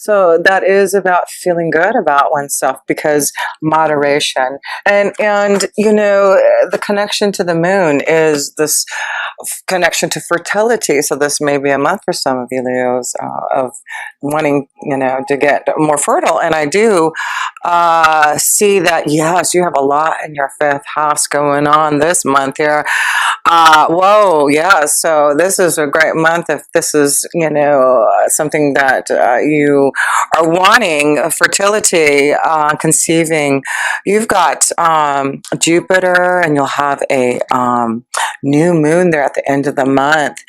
So that is about feeling good about oneself, because moderation and you know, the connection to the moon is this connection to fertility. So this may be a month for some of you Leos of wanting, you know, to get more fertile. And I do see that, yes, you have a lot in your fifth house going on this month here. Whoa, yeah. So this is a great month if this is, you know, something that you are wanting, fertility, conceiving. You've got Jupiter, and you'll have a new moon there at the end of the month,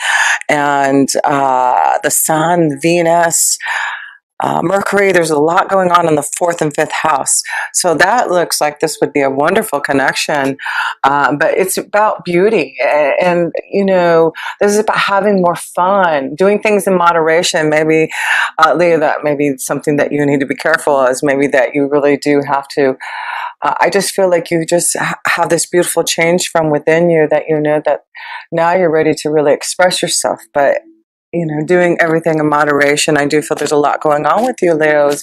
and the Sun, Venus. Mercury, there's a lot going on in the fourth and fifth house. So that looks like this would be a wonderful connection. But it's about beauty. And, you know, this is about having more fun, doing things in moderation. Maybe, Leah, that may be something that you need to be careful of, is maybe that you really do have to. I just feel like you just have this beautiful change from within you, that you know that now you're ready to really express yourself. But you know, doing everything in moderation. I do feel there's a lot going on with you, Leos,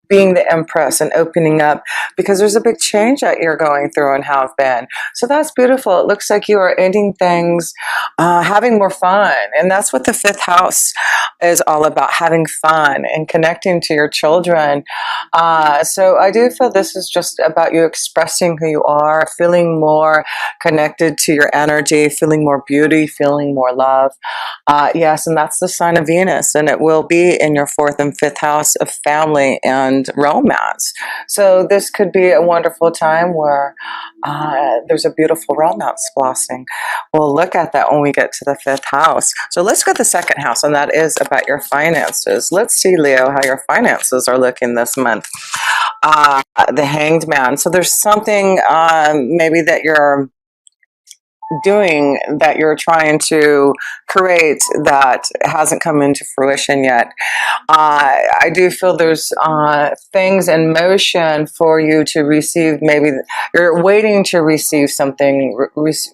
being the Empress and opening up, because there's a big change that you're going through and have been. So that's beautiful. It looks like you are ending things, having more fun. And that's what the fifth house is all about, having fun and connecting to your children. So I do feel this is just about you expressing who you are, feeling more connected to your energy, feeling more beauty, feeling more love. Yes, and that's the sign of Venus, and it will be in your fourth and fifth house of family and romance. So this could be a wonderful time where there's a beautiful romance blossoming. We'll look at that when we get to the fifth house. So let's go to the second house, and that is about your finances. Let's see, Leo, how your finances are looking this month. The Hanged Man. So there's something maybe that you're doing, that you're trying to create, that hasn't come into fruition yet. I do feel there's things in motion for you to receive. Maybe you're waiting to receive something,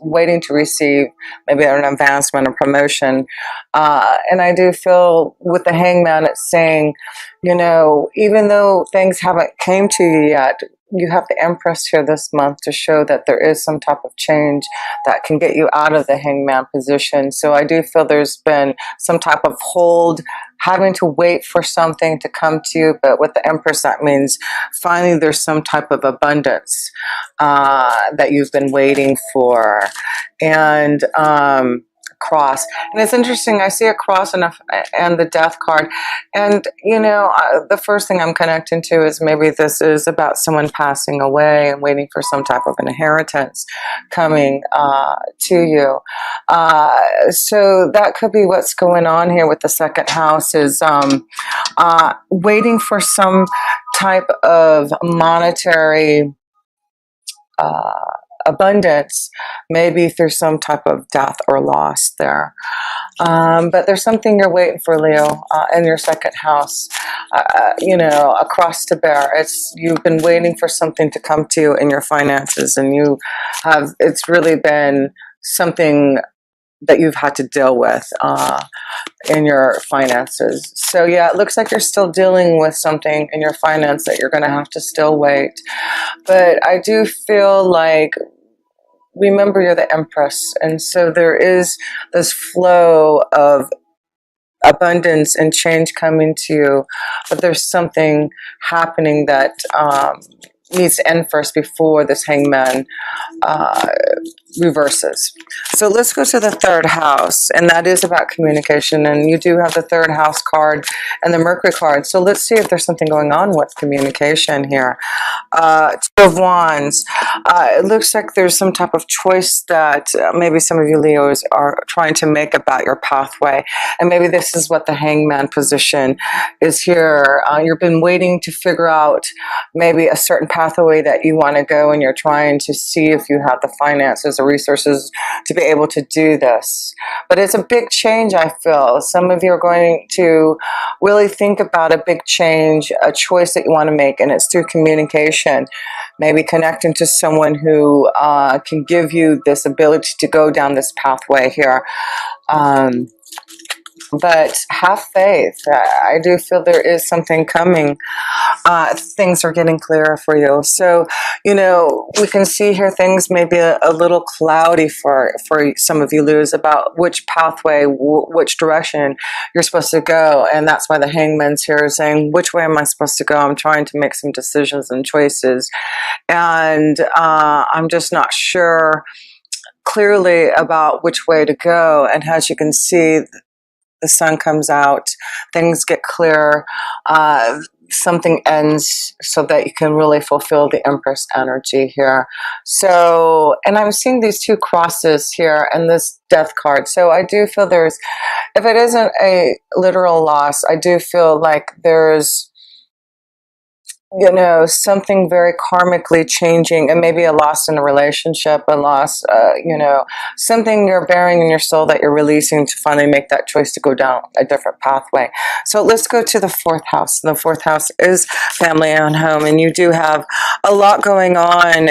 waiting to receive maybe an advancement or promotion. And I do feel with the Hangman, it's saying, you know, even though things haven't came to you yet, you have the Empress here this month to show that there is some type of change that can get you out of the Hangman position. So I do feel there's been some type of hold, having to wait for something to come to you. But with the Empress, that means finally there's some type of abundance that you've been waiting for. And cross. And it's interesting, I see a cross and the death card. And, you know, the first thing I'm connecting to is maybe this is about someone passing away and waiting for some type of inheritance coming to you. So that could be what's going on here with the second house, is waiting for some type of monetary abundance, maybe through some type of death or loss there. But there's something you're waiting for, Leo, in your second house, you know, a cross to bear. You've been waiting for something to come to you in your finances, and it's really been something that you've had to deal with in your finances. So yeah, it looks like you're still dealing with something in your finance that you're going to have to still wait. But I do feel like, remember, you're the Empress, and so there is this flow of abundance and change coming to you, but there's something happening that needs to end first before this Hangman reverses. So let's go to the third house, and that is about communication. And you do have the third house card and the Mercury card. So let's see if there's something going on with communication here. Two of Wands. It looks like there's some type of choice that maybe some of you Leos are trying to make about your pathway. And maybe this is what the Hangman position is here. You've been waiting to figure out maybe a certain pathway that you want to go, and you're trying to see if you have the finances or resources to be able to do this. But it's a big change, I feel. Some of you are going to really think about a big change, a choice that you want to make, and it's through communication. Maybe connecting to someone who can give you this ability to go down this pathway here. but have faith. I do feel there is something coming. Things are getting clearer for you. So, we can see here things may be a little cloudy for some of you, Luz, about which pathway, which direction you're supposed to go. And that's why the hangman's here saying, which way am I supposed to go? I'm trying to make some decisions and choices. And I'm just not sure clearly about which way to go. And as you can see, the sun comes out, things get clear, something ends so that you can really fulfill the Empress energy here. So, and I'm seeing these two crosses here and this death card. So I do feel there's, if it isn't a literal loss, I do feel like there's, something very karmically changing, and maybe a loss in a relationship, a loss, something you're bearing in your soul that you're releasing to finally make that choice to go down a different pathway. So let's go to the fourth house. The fourth house is family and home, and you do have a lot going on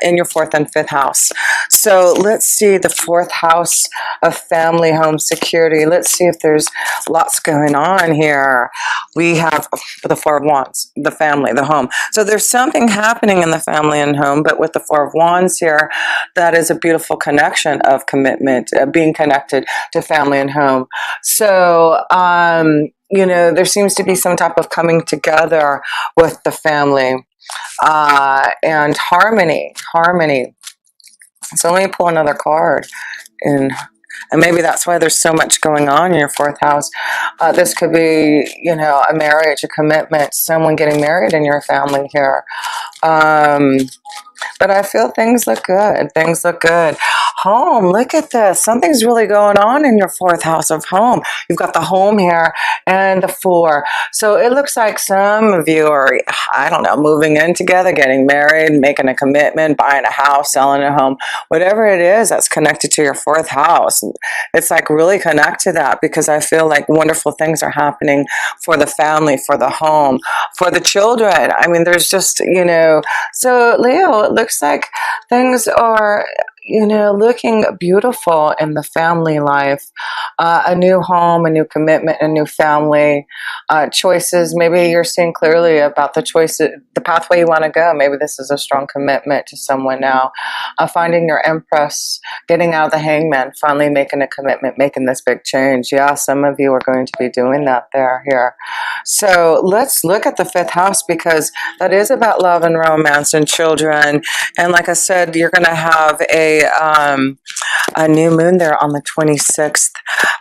in your fourth and fifth house. So let's see the fourth house of family, home, security. Let's see if there's lots going on here. We have the Four of Wands, the family, the home. So there's something happening in the family and home, but with the Four of Wands here, that is a beautiful connection of commitment, being connected to family and home. So, there seems to be some type of coming together with the family and harmony. So let me pull another card. And maybe that's why there's so much going on in your fourth house. This could be, a marriage, a commitment, someone getting married in your family here. But I feel things look good. Things look good. Home, look at this. Something's really going on in your fourth house of home. You've got the home here and the four. So it looks like some of you are, I don't know, moving in together, getting married, making a commitment, buying a house, selling a home, whatever it is that's connected to your fourth house. It's like really connect to that, because I feel like wonderful things are happening for the family, for the home, for the children. I mean, there's just, so Leo, it looks like things are, looking beautiful in the family life. A new home, a new commitment, a new family, choices. Maybe you're seeing clearly about the choices, the pathway you want to go. Maybe this is a strong commitment to someone now. Finding your Empress, getting out of the hangman, finally making a commitment, making this big change. Yeah, some of you are going to be doing that here. So let's look at the fifth house, because that is about love and romance and children. And like I said, you're going to have a new moon there on the 26th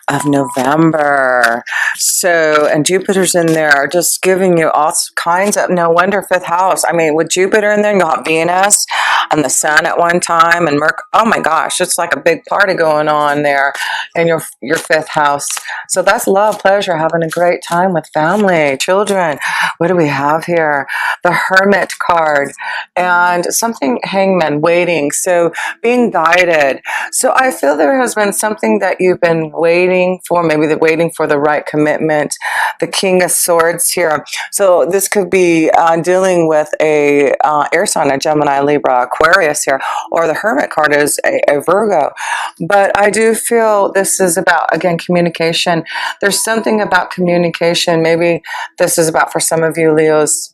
of November. So, and Jupiter's in there, just giving you all kinds of, no wonder fifth house. I mean, with Jupiter in there, you got Venus and the sun at one time, and Mercury. Oh my gosh, it's like a big party going on there in your fifth house. So that's love, pleasure, having a great time with family, children. What do we have here? The Hermit card and something hangman, waiting. So being guided. So I feel there has been something that you've been waiting for, maybe they're waiting for the right commitment. The King of Swords here. So this could be dealing with a air sign, a Gemini, Libra, Aquarius here, or the Hermit card is a Virgo. But I do feel this is about, again, communication. There's something about communication. Maybe this is about, for some of you Leos,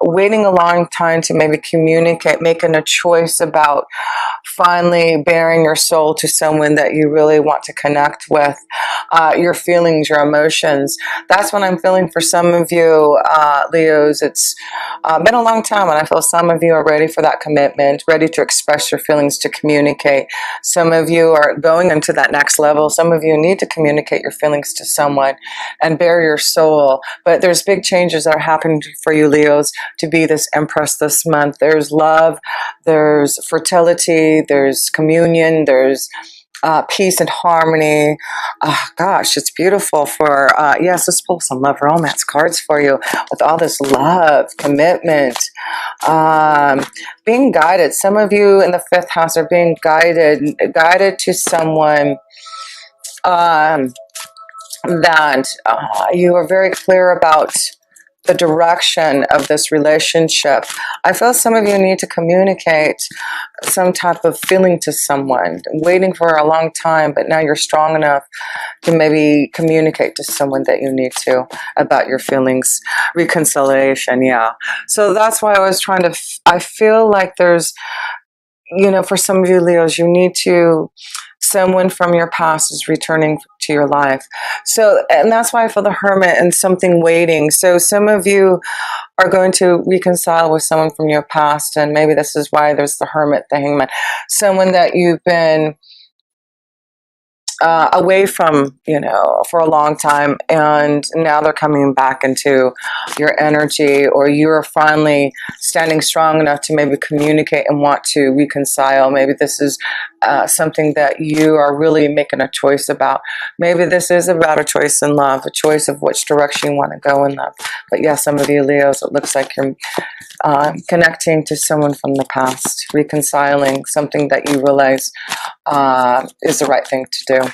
waiting a long time to maybe communicate, making a choice about finally bearing your soul to someone that you really want to connect with, your feelings, your emotions. That's what I'm feeling for some of you, Leos. It's been a long time, and I feel some of you are ready for that commitment, ready to express your feelings, to communicate. Some of you are going into that next level. Some of you need to communicate your feelings to someone and bare your soul. But there's big changes that are happening for you, Leos, to be this Empress this month. There's love, there's fertility, there's communion, there's peace and harmony. Gosh, it's beautiful for, yes, let's pull some love romance cards for you with all this love, commitment, being guided. Some of you in the fifth house are being guided to someone that you are very clear about the direction of this relationship. I feel some of you need to communicate some type of feeling to someone, waiting for a long time, but now you're strong enough to maybe communicate to someone that you need to about your feelings. Reconciliation, yeah. So that's why I was trying to, I feel like there's, for some of you Leos, you need to, someone from your past is returning to your life. So, and that's why I feel the Hermit and something waiting. So some of you are going to reconcile with someone from your past, and maybe this is why there's the Hermit, the Hangman, someone that you've been away from, for a long time, and now they're coming back into your energy, or you're finally standing strong enough to maybe communicate and want to reconcile. Maybe this is something that you are really making a choice about. Maybe this is about a choice in love, a choice of which direction you want to go in love. But yeah, some of you Leos, it looks like you're connecting to someone from the past, reconciling something that you realize is the right thing to do.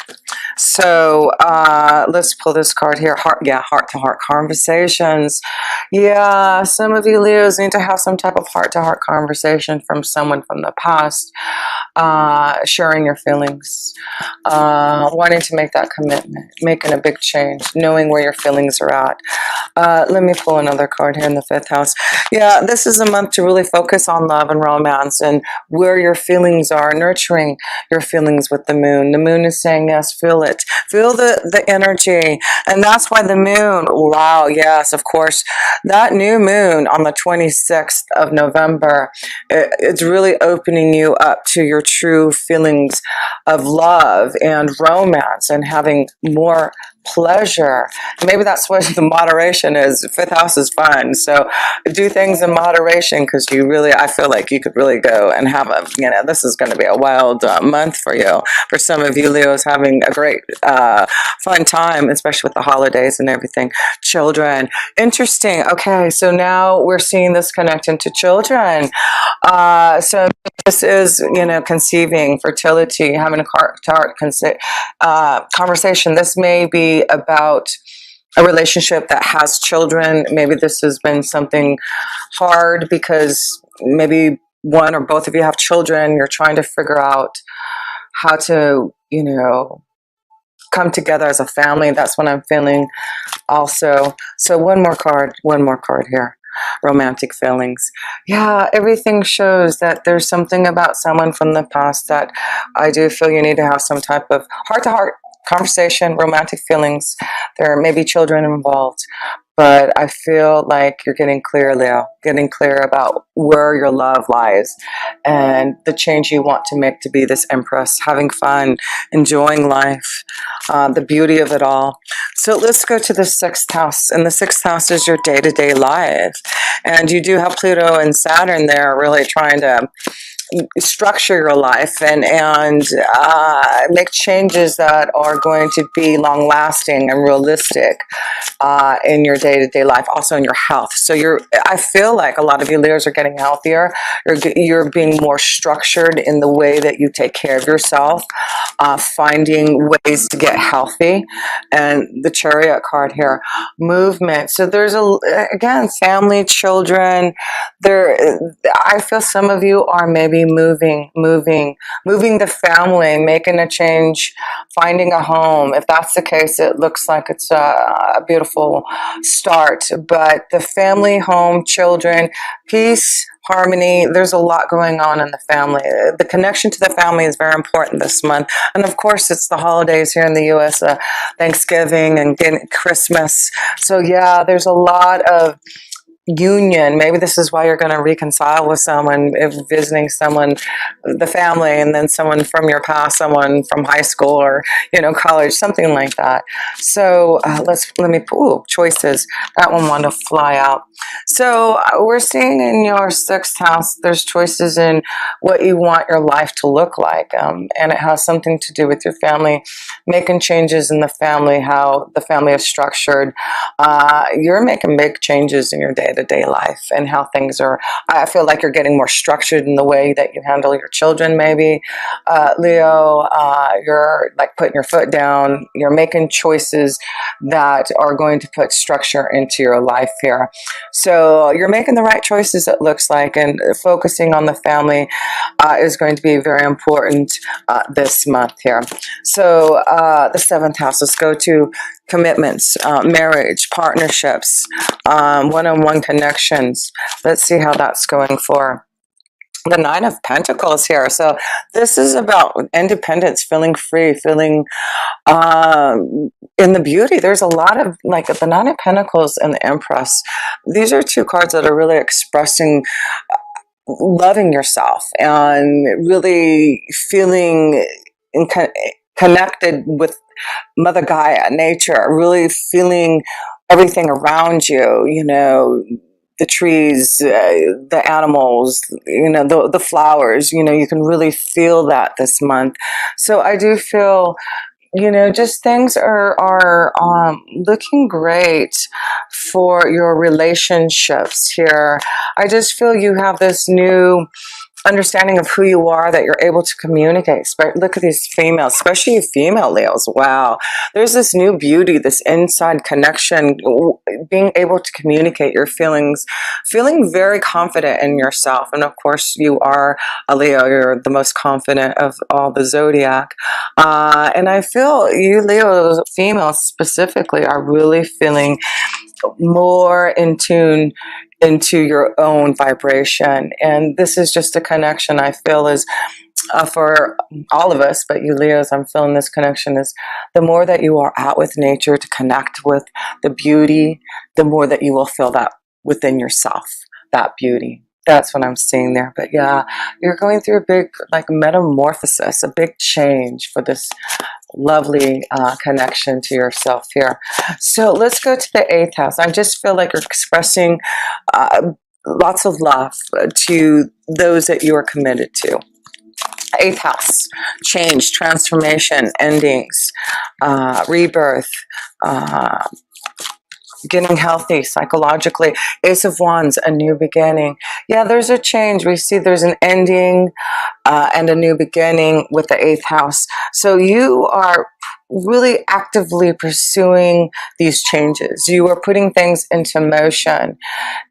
So let's pull this card here. Heart-to-heart conversations. Yeah, some of you Leos need to have some type of heart-to-heart conversation from someone from the past, sharing your feelings, wanting to make that commitment, making a big change, knowing where your feelings are at. Let me pull another card here in the 5th house. Yeah, this is a month to really focus on love and romance and where your feelings are, nurturing your feelings with the moon. The moon is saying, yes, feel it. Feel the energy. And that's why the moon, wow, yes, of course, that new moon on the 26th of November, it's really opening you up to your true feelings of love and romance and having more pleasure. Maybe that's what the moderation is. 5th house is fun. So do things in moderation, because I feel like you could really go and have this is going to be a wild month for you. For some of you Leos, having a great fun time, especially with the holidays and everything. Children. Interesting. Okay, so now we're seeing this connect into children. So this is, conceiving, fertility, having a heart-to-heart conversation. This may be about a relationship that has children. Maybe this has been something hard because maybe one or both of you have children. You're trying to figure out how to, come together as a family. That's what I'm feeling also. So one more card here. Romantic feelings. Yeah, everything shows that there's something about someone from the past that I do feel you need to have some type of heart-to-heart conversation, romantic feelings. There may be children involved, but I feel like you're getting clear, Leo, getting clear about where your love lies and the change you want to make to be this Empress, having fun, enjoying life, the beauty of it all. So let's go to the 6th house, and the 6th house is your day-to-day life. And you do have Pluto and Saturn there really trying to structure your life and make changes that are going to be long lasting and realistic in your day-to-day life, also in your health. So I feel like a lot of you Leos are getting healthier. You're being more structured in the way that you take care of yourself, finding ways to get healthy. And the Chariot card here, movement. So there's again, family, children. I feel some of you are maybe moving the family, making a change, finding a home. If that's the case, it looks like it's a beautiful start. But the family, home, children, peace, harmony, there's a lot going on in the family. The connection to the family is very important this month. And of course, it's the holidays here in the U.S., Thanksgiving and Christmas. So yeah, there's a lot of union. Maybe this is why you're going to reconcile with someone, if visiting someone, the family, and then someone from your past, someone from high school or college, something like that. So let me choices. That one wanted to fly out. So we're seeing in your 6th house, there's choices in what you want your life to look like, and it has something to do with your family, making changes in the family, how the family is structured. You're making big changes in your day day-to-day life and how things are. I feel like you're getting more structured in the way that you handle your children, maybe. Leo, you're like putting your foot down. You're making choices that are going to put structure into your life here. So you're making the right choices, it looks like, and focusing on the family is going to be very important this month here. So the seventh house, let's go to commitments, marriage, partnerships, one-on-one connections. Let's see how that's going for the Nine of Pentacles here. So this is about independence, feeling free, feeling in the beauty. There's a lot of, like, the Nine of Pentacles and the Empress. These are two cards that are really expressing loving yourself and really feeling connected with Mother Gaia, nature, really feeling everything around you, you know, the trees, the animals, you know, the flowers, you know, you can really feel that this month. So I do feel, you know, just things are looking great for your relationships here. I just feel you have this new understanding of who you are, that you're able to communicate. Look at these females, especially female Leos. Wow. There's this new beauty, this inside connection, being able to communicate your feelings, feeling very confident in yourself. And of course, you are a Leo. You're the most confident of all the zodiac. And I feel you Leo females specifically are really feeling more in tune into your own vibration. And this is just a connection I feel is for all of us, but you Leos, I'm feeling this connection is the more that you are out with nature to connect with the beauty, the more that you will feel that within yourself, that beauty. That's what I'm seeing there. But yeah, you're going through a big, like, metamorphosis, a big change for this lovely connection to yourself here. So let's go to the eighth house. I just feel like you're expressing lots of love to those that you are committed to. Eighth house, change, transformation, endings, rebirth, getting healthy psychologically. Ace of Wands, a new beginning. Yeah, there's a change. We see there's an ending and a new beginning with the eighth house. So you are really actively pursuing these changes. You are putting things into motion.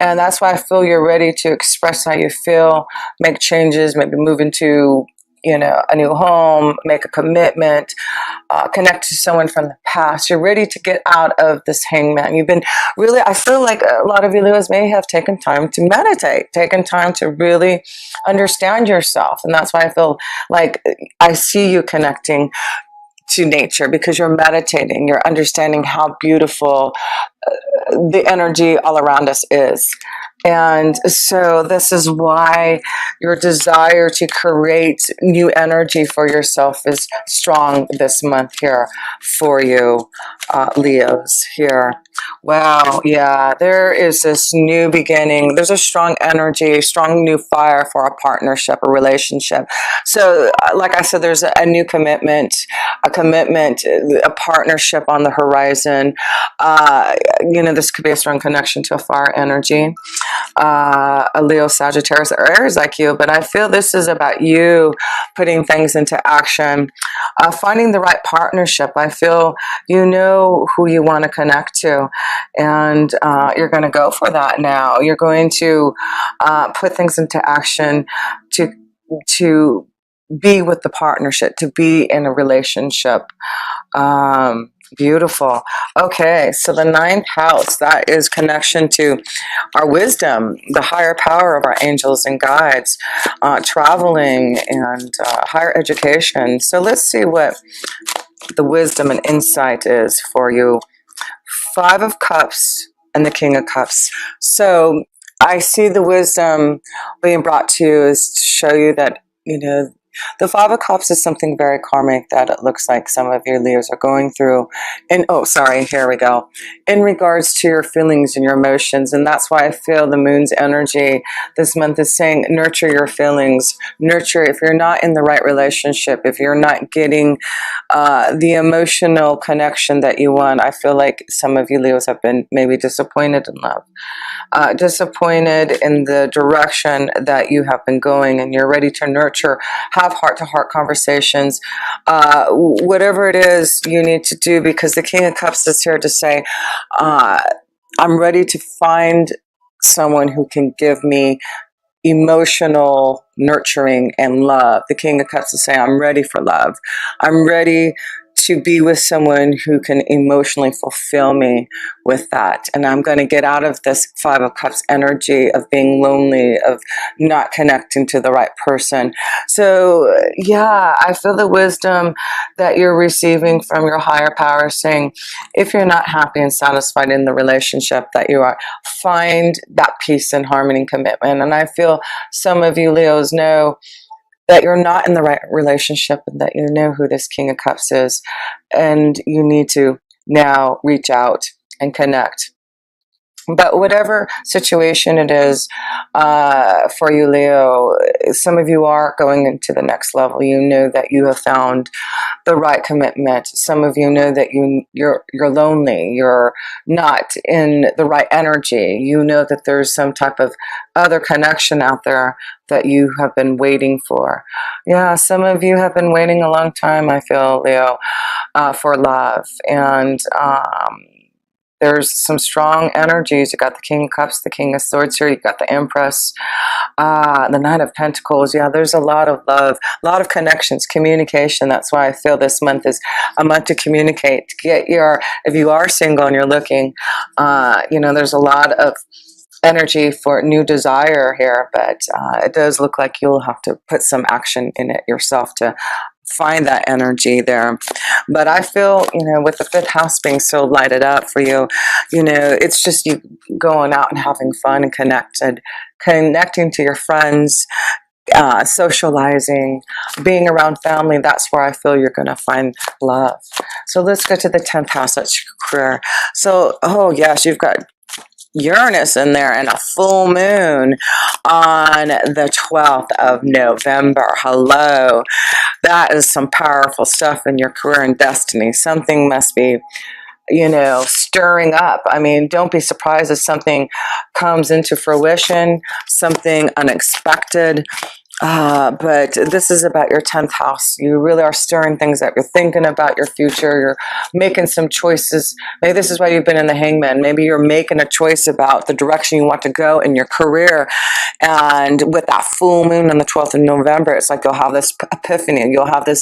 And that's why I feel you're ready to express how you feel, make changes, maybe move into, you know, a new home, make a commitment, connect to someone from the past. You're ready to get out of this hangman. You've been really, I feel like a lot of you Leos may have taken time to meditate, taken time to really understand yourself. And that's why I feel like I see you connecting to nature, because you're meditating, you're understanding how beautiful the energy all around us is. And so this is why your desire to create new energy for yourself is strong this month here for you, Leos here. Wow, yeah, there is this new beginning. There's a strong energy, strong new fire for a partnership, a relationship. So like I said, there's a new commitment, a partnership on the horizon. You know, this could be a strong connection to a fire energy. A Leo, Sagittarius, or Aries like you, but I feel this is about you putting things into action, finding the right partnership. I feel you know who you want to connect to, and you're going to go for that now. You're going to put things into action to be with the partnership, to be in a relationship. Beautiful. Okay, so the ninth house, that is connection to our wisdom, the higher power of our angels and guides, traveling, and higher education. So let's see what the wisdom and insight is for you. Five of Cups and the King of Cups. So I see the wisdom being brought to you is to show you that, you know, The Five of Cups is something very karmic that it looks like some of your Leos are going through. And oh, sorry, here we go. In regards to your feelings and your emotions, and that's why I feel the moon's energy this month is saying nurture your feelings. Nurture, if you're not in the right relationship, if you're not getting the emotional connection that you want, I feel like some of you Leos have been maybe disappointed in love. Disappointed in the direction that you have been going, and you're ready to nurture, have heart-to-heart conversations, whatever it is you need to do, because the King of Cups is here to say, I'm ready to find someone who can give me emotional nurturing and love. The King of Cups is saying, I'm ready for love. I'm ready to be with someone who can emotionally fulfill me with that. And I'm going to get out of this Five of Cups energy of being lonely, of not connecting to the right person. So yeah, I feel the wisdom that you're receiving from your higher power saying, if you're not happy and satisfied in the relationship that you are, find that peace and harmony and commitment. And I feel some of you Leos know that you're not in the right relationship and that you know who this King of Cups is, and you need to now reach out and connect. But whatever situation it is for you, Leo, some of you are going into the next level. You know that you have found the right commitment. Some of you know that you're lonely. You're not in the right energy. You know that there's some type of other connection out there that you have been waiting for. Yeah, some of you have been waiting a long time, I feel, Leo, for love. And there's some strong energies. You got the King of Cups, the King of Swords here. You got the Empress, the Knight of Pentacles. Yeah, there's a lot of love, a lot of connections, communication. That's why I feel this month is a month to communicate. To get your, if you are single and you're looking, you know, there's a lot of energy for new desire here, but it does look like you'll have to put some action in it yourself to find that energy there. But I feel, you know, with the fifth house being so lighted up for you, you know, it's just you going out and having fun and connecting to your friends, socializing, being around family. That's where I feel you're going to find love. So let's go to the 10th house. That's your career. So, oh yes, you've got Uranus in there and a full moon on the 12th of November. Hello. That is some powerful stuff in your career and destiny. Something must be, you know, stirring up. I mean, don't be surprised if something comes into fruition, something unexpected. But this is about your 10th house. You really are stirring things up. You're thinking about your future. You're making some choices. Maybe this is why you've been in the Hangman. Maybe you're making a choice about the direction you want to go in your career. And with that full moon on the 12th of November, it's like you'll have this epiphany. You'll have this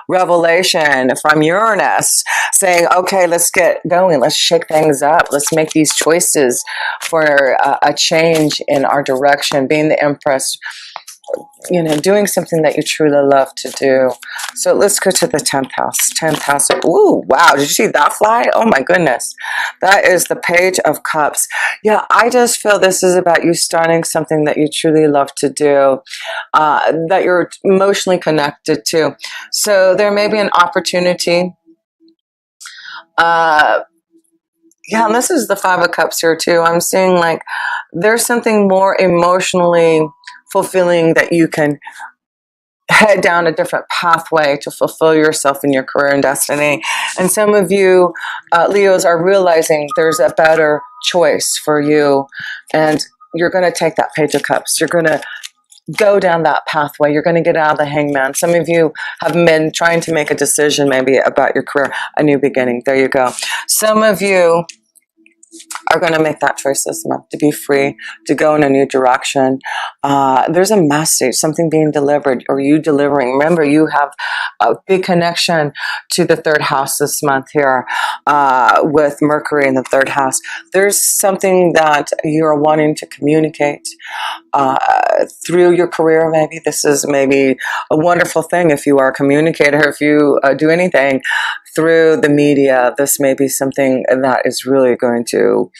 revelation from Uranus saying, okay, let's get going. Let's shake things up. Let's make these choices for a change in our direction. Being the Empress, you know, doing something that you truly love to do. So let's go to the 10th house. 10th house. Ooh, wow. Did you see that fly? Oh my goodness. That is the Page of Cups. Yeah, I just feel this is about you starting something that you truly love to do, that you're emotionally connected to. So there may be an opportunity. Yeah, and this is the Five of Cups here too. I'm seeing like there's something more emotionally fulfilling that you can head down a different pathway to fulfill yourself in your career and destiny. And some of you Leos are realizing there's a better choice for you, and you're going to take that Page of Cups. You're going to go down that pathway. You're going to get out of the Hangman. Some of you have been trying to make a decision maybe about your career, a new beginning. There you go. Some of you are going to make that choice this month to be free, to go in a new direction. There's a message, something being delivered, or you delivering. Remember, you have a big connection to the 3rd house this month here with Mercury in the 3rd house. There's something that you're wanting to communicate through your career. Maybe this is maybe a wonderful thing if you are a communicator, if you do anything through the media. This may be something that is really going to